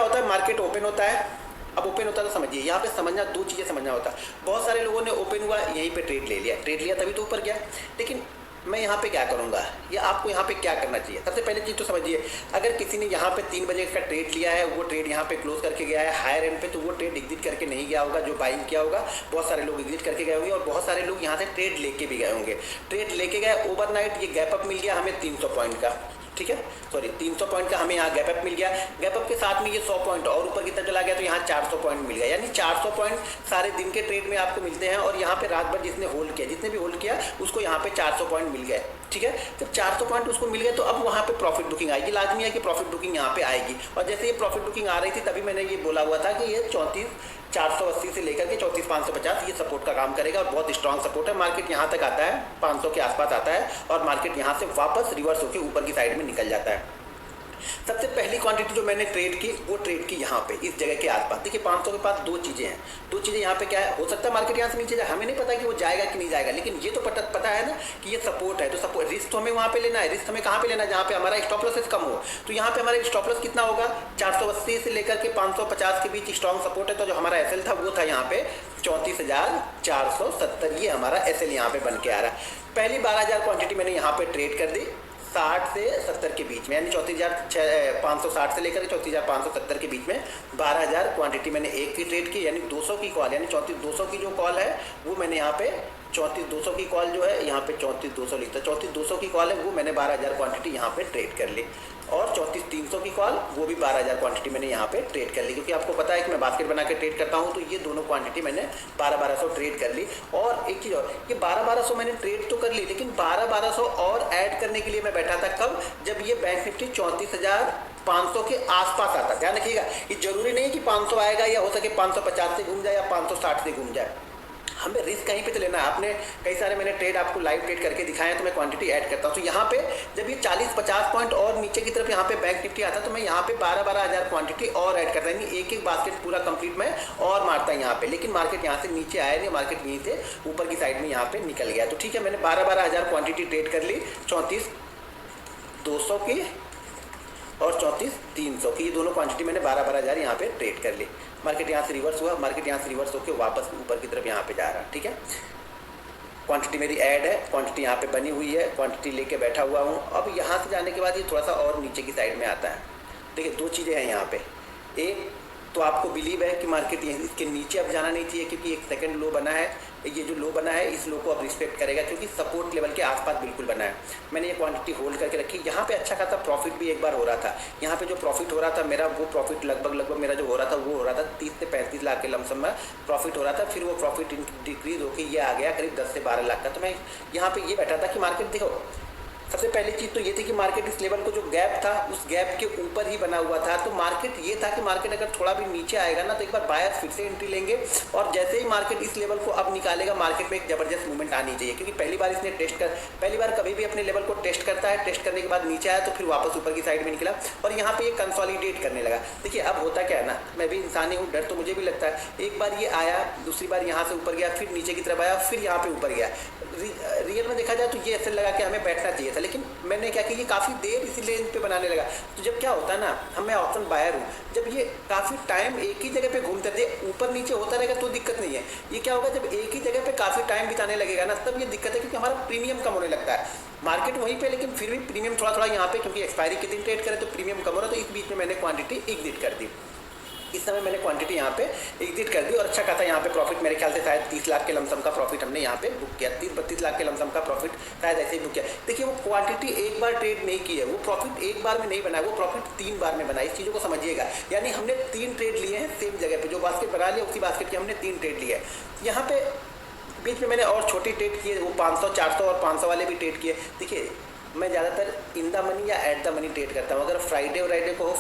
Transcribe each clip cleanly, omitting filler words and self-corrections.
क्या होता है, मार्केट ओपन होता है। अब ओपन होता है तो समझिए, यहाँ पे समझना, दो चीज़ें समझना होता है। बहुत सारे लोगों ने ओपन हुआ यहीं पे ट्रेड ले लिया तभी तो ऊपर गया। लेकिन मैं यहाँ पे क्या करूँगा, या आपको यहाँ पे क्या करना चाहिए। सबसे पहले चीज़ तो समझिए, अगर किसी ने यहाँ पे 3 बजे का ट्रेड लिया है, वो ट्रेड यहाँ पे क्लोज करके गया है हायर एंड पे, तो वो ट्रेड एग्जिट करके नहीं गया होगा। जो बाइंग किया होगा बहुत सारे लोग एग्जिट करके गए होंगे, और बहुत सारे लोग यहाँ से ट्रेड लेके भी गए होंगे। ट्रेड लेके गए ओवरनाइट, ये गैप अप मिल गया हमें 300 पॉइंट का, ठीक है, सॉरी 300 पॉइंट का हमें यहाँ गैप अप मिल गया। गैप अप के साथ में ये 100 पॉइंट और ऊपर की तरफ चला गया, तो यहाँ 400 पॉइंट मिल गया। यानी 400 पॉइंट सारे दिन के ट्रेड में आपको मिलते हैं, और यहाँ पे रात भर जिसने होल्ड किया, जिसने भी होल्ड किया उसको यहाँ पे 400 पॉइंट मिल गए, ठीक है। जब 400 पॉइंट उसको मिल गए तो अब वहाँ पे प्रॉफिट बुकिंग आएगी, लाजमी है कि प्रॉफिट बुकिंग यहाँ पे आएगी। और जैसे ये प्रॉफिट बुकिंग आ रही थी तभी मैंने ये बोला हुआ था कि ये 34,480 से लेकर के 34,550 ये सपोर्ट का काम करेगा, और बहुत स्ट्रॉन्ग सपोर्ट है। मार्केट यहाँ तक आता है, 500 के आसपास आता है, और मार्केट यहाँ से वापस रिवर्स होकर ऊपर की साइड में निकल जाता है। सबसे पहली क्वांटिटी जो मैंने ट्रेड की, वो ट्रेड की यहाँ पे इस जगह के आसपास। देखिए 500 के पास दो चीज़ें हैं, दो चीज़ें यहाँ पे क्या है, हो सकता है मार्केट यहाँ से नीचे जाए, हमें नहीं पता कि वो जाएगा कि नहीं जाएगा, लेकिन ये तो पता है ना कि ये सपोर्ट है। तो सपोर्ट, रिस्क तो हमें वहाँ पे लेना है। रिस्क हमें कहाँ पे लेना है, जहाँ पे हमारा स्टॉप लॉसेस कम हो। तो यहाँ पे हमारा स्टॉप लॉस कितना होगा, 480 से लेकर के 550 के बीच स्ट्रॉन्ग सपोर्ट है। तो जो हमारा एसएल था वो था यहाँ पे 34,470, ये हमारा एसएल यहाँ पे बन के आ रहा है। पहली 12,000 क्वांटिटी मैंने यहाँ पे ट्रेड कर दी 60 से 70 के बीच में, यानी 34,560 से लेकर 34,570 के बीच में 12,000 क्वांटिटी मैंने एक की ट्रेड की, यानी 200 की कॉल, यानी 34,200 की जो कॉल है वो मैंने यहाँ पे 34,200 की कॉल जो है यहाँ पे 34,200 लिखता है, 34,200 की कॉल है वो मैंने 12,000 क्वांटिटी यहाँ पे ट्रेड कर ली। और 34,300 की कॉल वो भी 12,000 क्वांटिटी मैंने यहाँ पे ट्रेड कर ली, क्योंकि आपको पता है कि मैं बास्केट बना के ट्रेड करता हूँ। तो ये दोनों क्वांटिटी मैंने 1200 ट्रेड कर ली। और एक चीज़ और, ये 1200 मैंने ट्रेड तो कर ली, लेकिन 1200 और ऐड करने के लिए मैं बैठा था कब, जब ये बैंक निफ्टी 34,500 के आसपास आता। ध्यान रखिएगा, ये जरूरी नहीं कि 500 आएगा, या हो सके 550 से घूम जाए या 560 से घूम जाए। हमें रिस्क कहीं पे तो लेना है। आपने कई सारे मैंने ट्रेड आपको लाइव ट्रेड करके दिखाए हैं, तो मैं क्वांटिटी ऐड करता हूँ। तो यहाँ पे जब ये 40-50 पॉइंट और नीचे की तरफ यहाँ पे बैंक निफ्टी आता है, तो मैं यहाँ पे 12-12 हज़ार क्वांटिटी और ऐड करता हूँ। एक बास्केट पूरा कंप्लीट मैं और मारता है यहाँ पे। लेकिन मार्केट यहाँ से नीचे आया नहीं, मार्केट यहीं से ऊपर की साइड में यहाँ पे निकल गया। तो ठीक है, मैंने 12-12 हज़ार क्वांटिटी ट्रेड कर ली, 34,200 की और 34,300 की, ये दोनों क्वांटिटी मैंने 12-12 हज़ार यहाँ पे ट्रेड कर ली। मार्केट यहाँ से रिवर्स हुआ, मार्केट यहाँ से रिवर्स होकर वापस ऊपर की तरफ यहाँ पे जा रहा है, ठीक है। क्वांटिटी मेरी ऐड है, क्वांटिटी यहाँ पे बनी हुई है, क्वांटिटी लेके बैठा हुआ हूँ। अब यहाँ से जाने के बाद ये थोड़ा सा और नीचे की साइड में आता है। देखिए दो चीज़ें हैं यहाँ पे, एक तो आपको बिलीव है कि मार्केट इसके नीचे अब जाना नहीं चाहिए, क्योंकि एक सेकंड लो बना है। ये जो लो बना है इस लो को अब रिस्पेक्ट करेगा, क्योंकि सपोर्ट लेवल के आसपास बिल्कुल बना है। मैंने ये क्वांटिटी होल्ड करके रखी। यहाँ पे अच्छा खासा प्रॉफिट भी एक बार हो रहा था। यहाँ पे जो प्रॉफिट हो रहा था मेरा, वो प्रॉफिट लगभग मेरा जो हो रहा था वो हो रहा था 30 से 35 लाख के लमसम में प्रॉफिट हो रहा था। फिर वो प्रॉफिट डिक्रीज होकर ये आ गया करीब 10 से 12 लाख का। तो मैं यहाँ पे ये बैठा था कि मार्केट, देखो सबसे पहली चीज़ तो ये थी कि मार्केट इस लेवल को जो गैप था उस गैप के ऊपर ही बना हुआ था। तो मार्केट ये था कि मार्केट अगर थोड़ा भी नीचे आएगा ना, तो एक बार बायर्स फिर से एंट्री लेंगे, और जैसे ही मार्केट इस लेवल को अब निकालेगा, मार्केट में एक जबरदस्त मूवमेंट आनी चाहिए। क्योंकि पहली बार इसने पहली बार कभी भी अपने लेवल को टेस्ट करता है, टेस्ट करने के बाद नीचे आया तो फिर वापस ऊपर की साइड में निकला, और यहाँ पे ये कंसोलिडेट करने लगा। देखिए अब होता क्या है ना, मैं भी इंसान ही हूँ, डर तो मुझे भी लगता है। एक बार ये आया, दूसरी बार यहाँ से ऊपर गया, फिर नीचे की तरफ आया, फिर यहाँ पे ऊपर गया। रियल में देखा जाए तो ये ऐसे लगा कि हमें बैठना चाहिए था, लेकिन मैंने क्या कि ये काफ़ी देर इसी रेंज पे बनाने लगा। तो जब क्या होता है ना, मैं ऑप्शन बायर हूँ, जब ये काफ़ी टाइम एक ही जगह पे घूमते थे, ऊपर नीचे होता रहेगा तो दिक्कत नहीं है। ये क्या होगा, जब एक ही जगह पे काफ़ी टाइम बिताने लगेगा ना, तब ये दिक्कत है, क्योंकि हमारा प्रीमियम कम होने लगता है। मार्केट वहीं पे, लेकिन फिर भी प्रीमियम थोड़ा थोड़ा यहाँ पे, क्योंकि एक्सपायरी के दिन ट्रेड करें तो प्रीमियम कम हो रहा है। तो इस बीच में मैंने क्वांटिटी एग्जिट कर दी। इस समय मैंने क्वांटिटी यहाँ पे एग्जिट कर दी, और अच्छा खासा यहाँ पे प्रॉफिट, मेरे ख्याल से शायद 30 लाख के लमसम का प्रॉफिट हमने यहाँ पे बुक किया। 30-32 लाख के लमसम का प्रॉफिट शायद ऐसे ही बुक किया। देखिए वो क्वांटिटी एक बार ट्रेड नहीं की है, वो प्रॉफिट एक बार में नहीं बना है, वो प्रॉफिट 3 बार में बना है। इस चीज़ों को समझिएगा। यानी हमने 3 ट्रेड लिए हैं सेम जगह पर, जो बास्केट बना लिया उसी बास्केट के हमने 3 ट्रेड लिए हैं। यहाँ पे बीच में मैंने और छोटी ट्रेड किए, वो 500, 400 और 500 वाले भी ट्रेड किए। देखिए मैं ज़्यादातर इन द मनी या एट द मनी ट्रेड करता हूँ। अगर फ्राइडे को हो,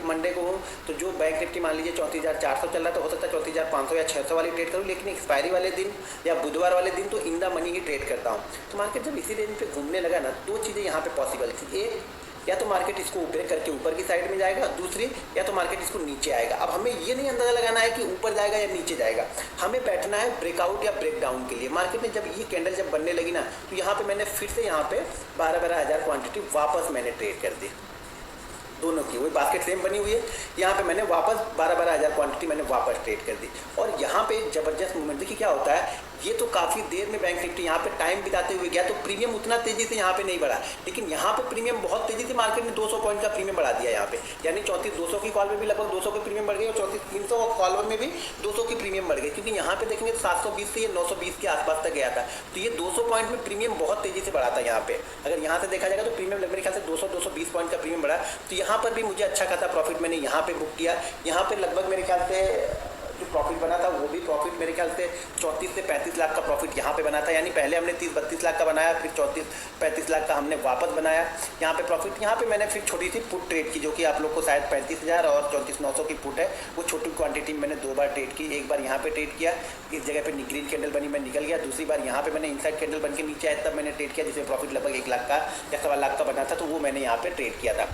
मंडे को हो, तो जो बैंक निफ्टी मान लीजिए 34,400 चल रहा है, तो हो सकता है 34,500 या 600 वाली ट्रेड करूँ। लेकिन एक्सपायरी वाले दिन या बुधवार वाले दिन तो in the money he trade करता हूँ। तो मार्केट जब इसी रेंज पे घूमने लगा ना, 2 चीज़ें यहाँ पे पॉसिबल थी। एक, या तो मार्केट इसको ऊपर करके ऊपर की साइड में जाएगा, दूसरी या तो मार्केट इसको नीचे आएगा। अब हमें ये नहीं अंदाज़ा लगाना है कि ऊपर जाएगा या नीचे जाएगा, हमें बैठना है ब्रेकआउट या ब्रेकडाउन के लिए। मार्केट में जब ये कैंडल जब बनने लगी ना, तो यहाँ पे मैंने फिर से यहाँ पे 12-12 हज़ार क्वांटिटी वापस मैंने ट्रेड कर दी। दोनों की वही बास्केट सेम बनी हुई है। यहाँ पे मैंने वापस 12-12 हज़ार क्वांटिटी मैंने वापस ट्रेड कर दी। और यहाँ पे एक ज़बरदस्त मूवमेंट देखिए क्या होता है, ये तो काफ़ी देर में बैंक निफ्टी यहाँ पे टाइम बिताते हुए गया, तो प्रीमियम उतना तेज़ी से यहाँ पे नहीं बढ़ा, लेकिन यहाँ पे प्रीमियम बहुत तेज़ी से मार्केट ने 200 पॉइंट का प्रीमियम बढ़ा दिया यहाँ पे, यानी 34,200 की कॉल में भी लगभग 200 की प्रीमियम बढ़ गई और 34,300 कॉल में भी 200 की प्रीमियम बढ़ गई, क्योंकि यहाँ पे देखेंगे तो 720 से ये 920 के आसपास तक गया था। तो ये 200 पॉइंट में प्रीमियम बहुत तेज़ी से बढ़ा था यहाँ पे। अगर यहाँ से देखा जाएगा तो प्रीमियम मेरे ख्याल से 200-220 पॉइंट का प्रीमियम बढ़ा। तो यहाँ पर भी मुझे अच्छा खासा प्रॉफिट मैंने यहाँ पे बुक किया। यहाँ पे लगभग मेरे ख्याल से जो प्रॉफिट बना था वो भी प्रॉफिट मेरे ख्याल से 34 से 35 लाख का प्रॉफिट यहाँ पे बना था, यानी पहले हमने 30-32 लाख का बनाया, फिर 34-35 लाख का हमने वापस बनाया यहाँ पे प्रॉफिट। यहाँ पे मैंने फिर छोटी सी पुट ट्रेड की, जो कि आप लोग को शायद 35,000 और 34,900 की पुट है, वो छोटी क्वांटिटी में मैंने 2 बार ट्रेड की। एक बार यहाँ पे ट्रेड किया, इस जगह पे ग्रीन कैंडल बनी, मैं निकल गया। दूसरी बार यहाँ पे मैंने इनसाइड कैंडल बन के नीचे आया, तब मैंने ट्रेड किया, जिसमें प्रॉफिट लगभग 1 लाख का या 1.25 लाख का बना था, तो वो मैंने यहाँ पे ट्रेड किया था।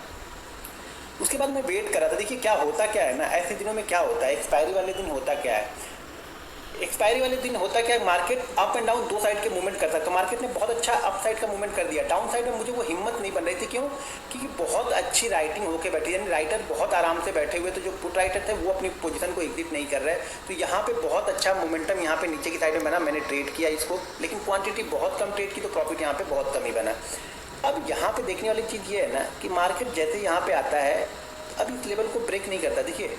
उसके बाद मैं वेट कर रहा था। देखिए क्या होता क्या है ना, ऐसे दिनों में क्या होता है, एक्सपायरी वाले दिन होता क्या है, एक्सपायरी वाले दिन होता क्या है, market up and down 2 side के मूवमेंट करता है। तो मार्केट ने बहुत अच्छा अप साइड का मूवमेंट कर दिया, डाउन साइड में मुझे वो हिम्मत नहीं बन रही थी। क्यों? क्योंकि बहुत अच्छी राइटिंग होके बैठी, यानी राइटर बहुत आराम से बैठे हुए, तो जो पुट राइटर थे वो अपनी पोजीशन को एग्जिट नहीं कर रहे। तो यहाँ पे बहुत अच्छा मोमेंटम यहाँ पे नीचे की साइड में बना, मैंने ट्रेड किया इसको, लेकिन क्वांटिटी बहुत कम ट्रेड की, तो प्रॉफिट यहाँ पे बहुत कम ही बना। अब यहाँ पे देखने वाली चीज़ ये है ना कि मार्केट जैसे यहाँ पे आता है, अब इस लेवल को ब्रेक नहीं करता। देखिए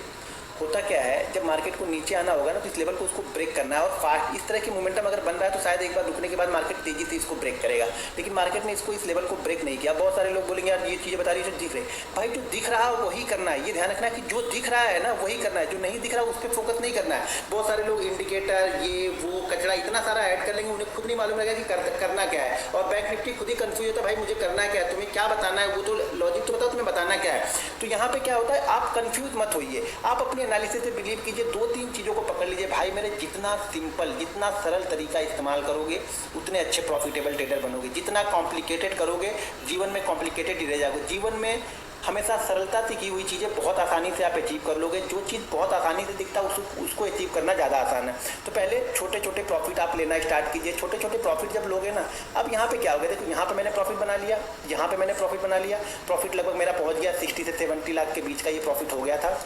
होता क्या है, जब मार्केट को नीचे आना होगा ना, तो इस लेवल को उसको ब्रेक करना है, और फास्ट इस तरह की मोमेंटम अगर बन रहा है तो शायद एक बार रुकने के बाद मार्केट तेजी से इसको ब्रेक करेगा, लेकिन मार्केट ने इसको इस लेवल को ब्रेक नहीं किया। बहुत सारे लोग बोलेंगे यार ये चीज़ें बता रही है जो दिख रही, भाई जो दिख रहा है वही करना है। ये ध्यान रखना है कि जो दिख रहा है ना वही करना है, जो नहीं दिख रहा उस पर फोकस नहीं करना है। बहुत सारे लोग इंडिकेटर ये वो कचरा इतना सारा ऐड कर लेंगे, उन्हें खुद नहीं मालूम रहेगा कि करना क्या है, और बैंक निफ्टी खुद ही कंफ्यूज होता है, भाई मुझे करना क्या है, तुम्हें क्या बताना है, वो तो लॉजिक तो बताओ तुम्हें बताना क्या है। तो यहाँ पे क्या होता है, आप कंफ्यूज मत होइए, आप अपने एनालिसिस से बिलीव कीजिए, 2-3 चीज़ों को पकड़ लीजिए। भाई मेरे जितना सिंपल, जितना सरल तरीका इस्तेमाल करोगे उतने अच्छे प्रॉफिटेबल ट्रेडर बनोगे। जितना कॉम्प्लिकेटेड करोगे जीवन में कॉम्प्लिकेटेड ही रह जाओगे। जीवन में हमेशा सरलता से की हुई चीज़ें बहुत आसानी से आप अचीव कर लोगे। जो चीज़ बहुत आसानी से दिखता है उसको अचीव करना ज़्यादा आसान है। तो पहले छोटे छोटे प्रॉफिट आप लेना स्टार्ट कीजिए। छोटे छोटे प्रॉफिट जब लोगे ना, अब यहाँ पे क्या हो गया, देखो यहाँ पे मैंने प्रॉफिट बना लिया, यहाँ पे मैंने प्रॉफिट बना लिया, प्रॉफिट लगभग मेरा पहुँच गया 60 से 70 लाख के बीच का ये प्रॉफिट हो गया था।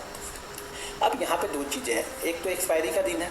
अब यहाँ पे 2 चीज़ें हैं, एक तो एक्सपायरी का दिन है,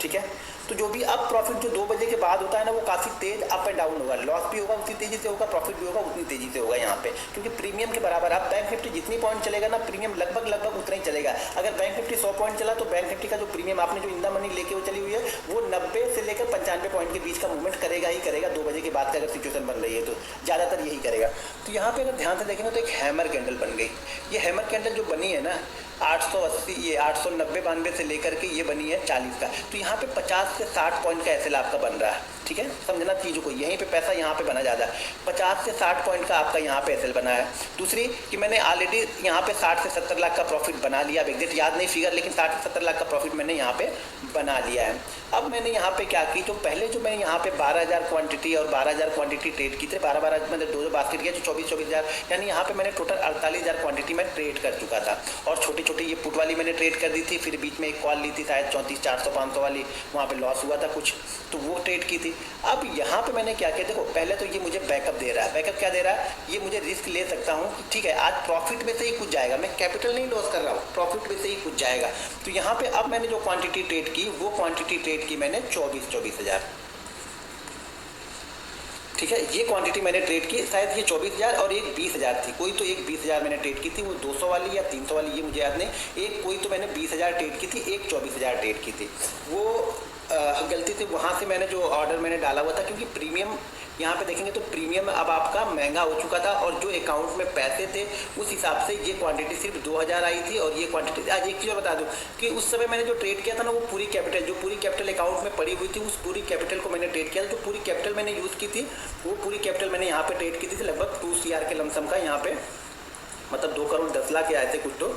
ठीक है, तो जो भी अब प्रॉफिट जो 2 बजे के बाद होता है ना, वो काफ़ी तेज अप एंड डाउन होगा, लॉस भी होगा उतनी तेज़ी से होगा, प्रॉफिट भी होगा उतनी तेज़ी से होगा यहाँ पे, क्योंकि प्रीमियम के बराबर आप बैंक निफ्टी जितनी पॉइंट चलेगा ना, प्रीमियम लगभग उतना ही चलेगा। अगर बैंक निफ्टी 100 पॉइंट चला तो बैंक निफ्टी का जो प्रीमियम आपने जो इन द मनी लेके वो चली हुई है, वो 90 से लेकर 95 पॉइंट के बीच का मूवमेंट करेगा ही करेगा। 2 बजे के बाद का अगर सिचुएशन बन रही है तो ज़्यादातर यही करेगा। तो यहाँ पे अगर ध्यान से देखेंगे तो एक हैमर कैंडल बन गई। ये हैमर कैंडल जो बनी है ना 880, ये 890-92 से लेकर के ये बनी है 40 का, तो यहाँ पे 50 से 60 पॉइंट का एसएल आपका बन रहा है, ठीक है, समझना चीज़ों को, यहीं पे पैसा यहाँ पे बना ज़्यादा, 50 से 60 पॉइंट का आपका यहाँ पे एसएल बना है। दूसरी कि मैंने ऑलरेडी यहाँ पे 60 से 70 लाख का प्रॉफिट बना लिया, अब एग्जैक्ट याद नहीं फिगर, लेकिन 60 से 70 लाख का प्रॉफिट मैंने यहाँ पे बना लिया है। अब मैंने यहाँ पे क्या की, जो पहले जो मैंने यहाँ पे 12,000 क्वांटिटी और 12,000 क्वांटिटी ट्रेड की थी, 12-12 मैंने 2 बास्केट किया, जो 24,000, यानी यहाँ पे मैंने टोटल 48,000 क्वांटिटी में ट्रेड कर चुका था। और छोटी छोटी ये पुट वाली मैंने ट्रेड कर दी थी, फिर बीच में एक कॉल ली थी शायद 34,400-500 वाली, वहाँ पे लॉस हुआ था कुछ, तो वो ट्रेड की थी। अब यहाँ पे मैंने क्या किया, देखो पहले तो ये मुझे बैकअप दे रहा है, बैकअप क्या दे रहा है, ये मुझे रिस्क ले सकता हूँ कि ठीक है आज प्रॉफिट में से ही कुछ जाएगा, मैं कैपिटल नहीं लॉस कर रहा हूँ, प्रॉफिट में से ही कुछ जाएगा। तो यहाँ पे अब मैंने जो क्वांटिटी ट्रेड की, वो क्वांटिटी ट्रेड की मैंने 24,000, ठीक है, ये क्वांटिटी मैंने ट्रेड की, शायद ये 24,000 और एक 20,000 थी, कोई तो एक 20,000 मैंने ट्रेड की थी, वो 200 वाली या 300 वाली ये मुझे याद नहीं, एक कोई तो मैंने 20,000 ट्रेड की थी, एक 24,000 ट्रेड की थी। वो गलती से वहाँ से मैंने जो ऑर्डर मैंने डाला हुआ था, क्योंकि प्रीमियम यहाँ पे देखेंगे तो प्रीमियम अब आपका महंगा हो चुका था, और जो अकाउंट में पैसे थे उस हिसाब से ये क्वांटिटी सिर्फ 2,000 आई थी, और ये क्वांटिटी आज एक चीज़ और बता दूँ कि उस समय मैंने जो ट्रेड किया था ना, वो पूरी कैपिटल, जो पूरी कैपिटल अकाउंट में पड़ी हुई थी, उस पूरी कैपिटल को मैंने ट्रेड किया था। जो पूरी कैपिटल मैंने यूज़ की थी, वो पूरी कैपिटल मैंने यहाँ पे ट्रेड की थी, लगभग 2 CR के लमसम का, यहाँ पे मतलब 2 करोड़ 10 लाख आए थे कुछ, तो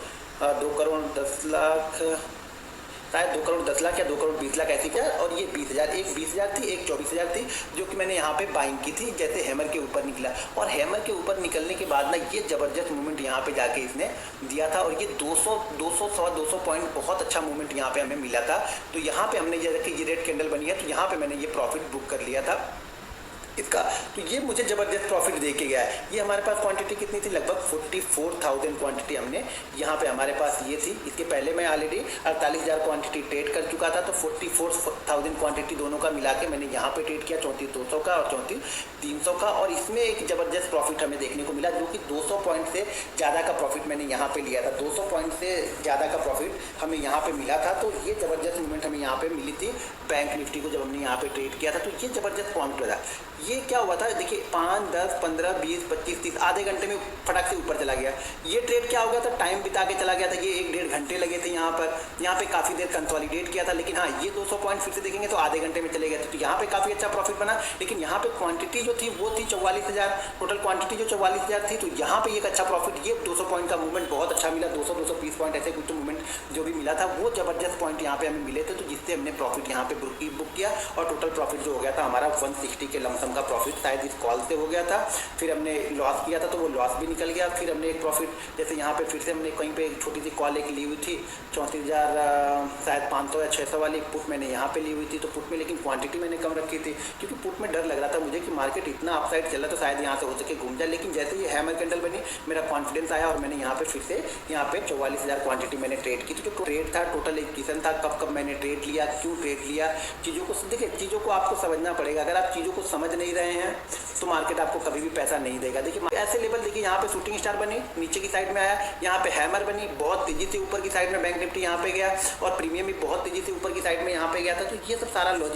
2 करोड़ 10 लाख, शायद 2 करोड़ 10 लाख या 2 करोड़ 20 लाख ऐसी क्या, और ये 20,000, एक 20,000 थी, एक 24,000 थी, जो कि मैंने यहाँ पे बाइंग की थी जैसे हैमर के ऊपर निकला। और हैमर के ऊपर निकलने के बाद ना ये ज़बरदस्त मूवमेंट यहाँ पे जाके इसने दिया था, और ये 200 पॉइंट बहुत अच्छा मूवमेंट यहाँ पे हमें मिला था। तो यहाँ पे हमने जैसे कि ये रेड कैंडल बनी है, तो यहाँ पे मैंने ये प्रॉफिट बुक कर लिया था। इसका, तो ये मुझे ज़बरदस्त प्रॉफिट दे के गया है। ये हमारे पास क्वांटिटी कितनी थी, लगभग 44,000 क्वांटिटी हमने यहाँ पे हमारे पास ये थी। इसके पहले मैं ऑलरेडी 48,000 क्वांटिटी ट्रेड कर चुका था, तो 44,000 क्वांटिटी दोनों का मिला के मैंने यहाँ पे ट्रेड किया 34,200 का और 34,300 का, और इसमें एक ज़बरदस्त प्रॉफिट हमें देखने को मिला, जो कि 200 पॉइंट से ज़्यादा का प्रॉफिट मैंने यहाँ पे लिया था। 200 पॉइंट से ज़्यादा का प्रॉफिट हमें यहाँ पे मिला था। तो ये ज़बरदस्त मूवमेंट हमें यहाँ पे मिली थी बैंक निफ्टी को, जब हमने यहाँ पे ट्रेड किया था। तो ये ज़बरदस्त पॉइंट लगा। ये क्या हुआ था, देखिए 5, 10, 15, 20, 25, 30 आधे घंटे में फटाक से ऊपर चला गया। ये ट्रेड क्या हो गया था, टाइम बिता के चला गया था। ये 1-1.5 घंटे लगे थे यहाँ पे काफ़ी देर कंसोलिडेट किया था। लेकिन हाँ, ये 200 पॉइंट फिर से देखेंगे तो आधे घंटे में चले गए थे। तो यहाँ पे काफ़ी अच्छा प्रॉफिट बना। लेकिन यहाँ पे क्वांटिटी जो थी वो थी 44,000, टोटल क्वांटिटी जो 44,000 थी। तो यहाँ पे एक अच्छा प्रॉफिट, ये 200 पॉइंट का मूवमेंट बहुत अच्छा मिला। 200-220 पॉइंट ऐसे कुछ मूवमेंट जो भी मिला था, वो ज़बरदस्त पॉइंट यहाँ पे हमें मिले थे। तो जिससे हमने प्रॉफिट यहाँ पे बुक किया, और टोटल प्रॉफिट जो हो गया था हमारा 160 के लमसम का प्रॉफिट शायद इस कॉल से हो गया था। फिर हमने लॉस किया था तो वो लॉस भी निकल गया। फिर हमने एक प्रॉफिट, जैसे यहाँ पे फिर से हमने कहीं पे एक छोटी सी कॉल एक ली हुई थी 34,000 शायद 500 या 600 वाली पुट मैंने यहाँ पे ली हुई थी। तो पुट में लेकिन क्वांटिटी मैंने कम रखी थी, क्योंकि पुट में डर लग रहा था मुझे कि मार्केट इतना अपसाइड चला तो शायद यहाँ से हो सके घूम जाए। लेकिन जैसे ये हैमर कैंडल बनी, मेरा कॉन्फिडेंस आया और मैंने यहाँ पे फिर से यहाँ पे 44,000 क्वांटिटी मैंने ट्रेड की। तो जो ट्रेड था टोटल एक किस्म था, कब कब मैंने ट्रेड लिया, क्यों ट्रेड लिया, चीज़ों को देखिए, चीज़ों को आपको समझना पड़ेगा। अगर आप चीज़ों को समझ नहीं रहे हैं तो मार्केट आपको कभी भी पैसा नहीं देगा। देखिए ऐसे लेवल, देखिए यहाँ पे शूटिंग स्टार बनी, नीचे की साइड में आया, यहाँ पे हैमर बनी, बहुत तेजी से ऊपर की साइड में बैंक निफ्टी यहाँ पे गया, और प्रीमियम भी बहुत तेजी से ऊपर की साइड में यहाँ पे गया था। तो ये सब सारा लॉजिक